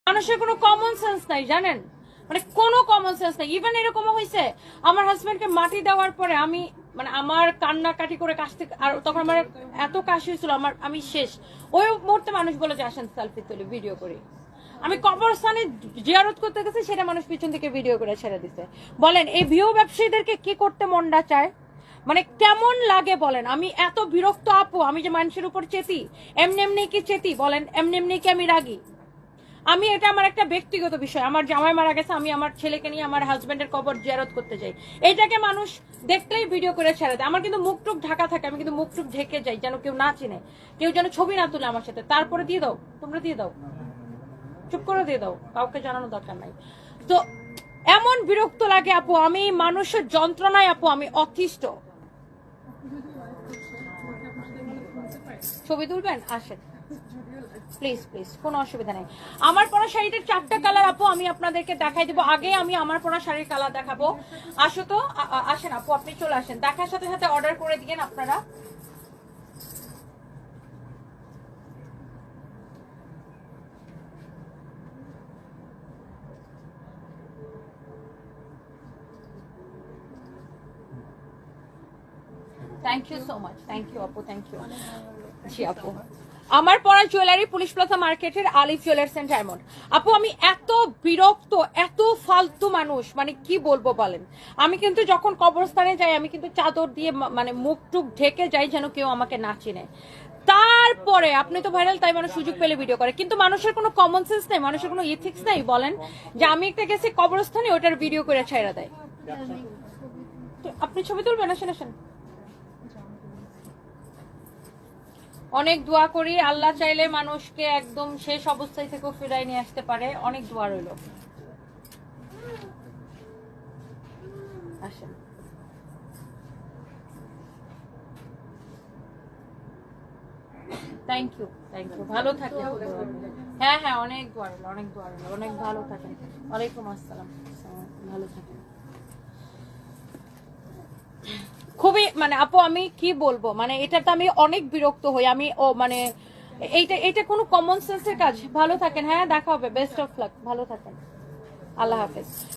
মানুষের কোনো common sense নাই, জানেন, মানে কোনো কমন সেন্স নাই। ইভেন এরকমও হয়েছে আমার হাজবেন্ডকে মাটি দেওয়ার পরে আমি মানে আমার কান্নাকাটি করে কাশতে, আর তখন আমার এত কাশি হয়েছিল আমি শেষ। ওই মুহূর্তে মানুষ বলে যে আসেন সেলফি তুলি, ভিডিও করি। আমি কবরস্থানে জিয়ারত করতে গেছি, সেটা মানুষ পিছন থেকে ভিডিও করে ছেড়ে দিছে। বলেন এই ভিউ ব্যবসায়ীদেরকে কি করতে মনটা চায়, মানে কেমন লাগে বলেন। আমি এত বিরক্ত আপু, আমি যে মানুষের উপর চেতি, এমনি এমনি কি চেতি বলেন, এমনি এমনি কি আমি রাগি? আমি এটা আমার একটা ব্যক্তিগত বিষয়, আমার জামাই মারা গেছে, আমি আমার ছেলেকে নিয়ে আমার হাজবেন্ডের কবর জিয়ারত করতে যাই, এইটাকে মানুষ দেখলেই ভিডিও করে ছেড়ে দেয়। আমার কিন্তু মুখ টুক ঢাকা থাকে, আমি কিন্তু মুখ টুক ঢেকে যাই যেন কেউ না চিনে, কেউ যেন ছবি না তুলে আমার সাথে। তারপরে দিয়ে দাও, তোমরা দিয়ে দাও, চুপ করে দিয়ে দাও, কাউকে জানানো দরকার নাই। তো এমন বিরক্ত লাগে আপু, আমি মানুষের যন্ত্রণায় আপু আমি অতিষ্ঠ। ছবি তুলবেন, আসেন প্লিজ প্লিজ, কোনো অসুবিধা নেই। আমার পরা শাড়িটার 4টা কালার আপু আমি আপনাদেরকে দেখাই দেবো। আগে আমি আমার পরা শাড়ির কালার দেখাবো। আসো তো, আসেন আপু, আপনি চলে আসেন, দেখার সাথে সাথে অর্ডার করে দিয়েন আপনারা। Thank you so much, thank you আপু, থ্যাংক ইউ। জি আপু, আমার পরা জুয়েলারি পুলিশ প্লাজা মার্কেটের আলিফ জুয়েলার্স এন্ড ডায়মন্ড। আপু আমি এত বিরক্ত, এত ফালতু মানুষ, মানে কি বলবো বলেন। আমি কিন্তু যখন কবরস্থানে যাই আমি কিন্তু চাদর দিয়ে মানে মুখ টুক ঢেকে যাই যেন কেউ আমাকে না চিনে। তারপরে আপনি তো ভাইরাল, তাই মানুষ সুযোগ পেলে ভিডিও করে, কিন্তু মানুষের কোনো কমন সেন্স নেই, মানুষের কোনো ইথিক্স নেই বলেন, যে আমি একটা গেছি কবরস্থানে ওটার ভিডিও করে ছাইরা দেয়। আপনি ছবি তুলবেন, আসেন আসেন। অনেক দোয়া করি, আল্লাহ চাইলে মানুষকে একদম শেষ অবস্থায় থেকেও ফিরাই নিয়ে আসতে পারে। অনেক দোয়া রইল, আসেন। থ্যাংক ইউ, থ্যাংক ইউ, ভালো থাকেন। হ্যাঁ হ্যাঁ, অনেক দোয়া রইল, অনেক দোয়া রইল, অনেক ভালো থাকেন। ওয়ালাইকুম আসসালাম, ভালো থাকেন। খুবই মানে আপু আমি কি বলবো, মানে এটাতে আমি অনেক বিরক্ত হই আমি। ও মানে এইটা কোনো কমন সেন্সের কাজ। ভালো থাকেন, হ্যাঁ দেখা হবে, বেস্ট অফ লাক, ভালো থাকেন, আল্লাহ হাফেজ।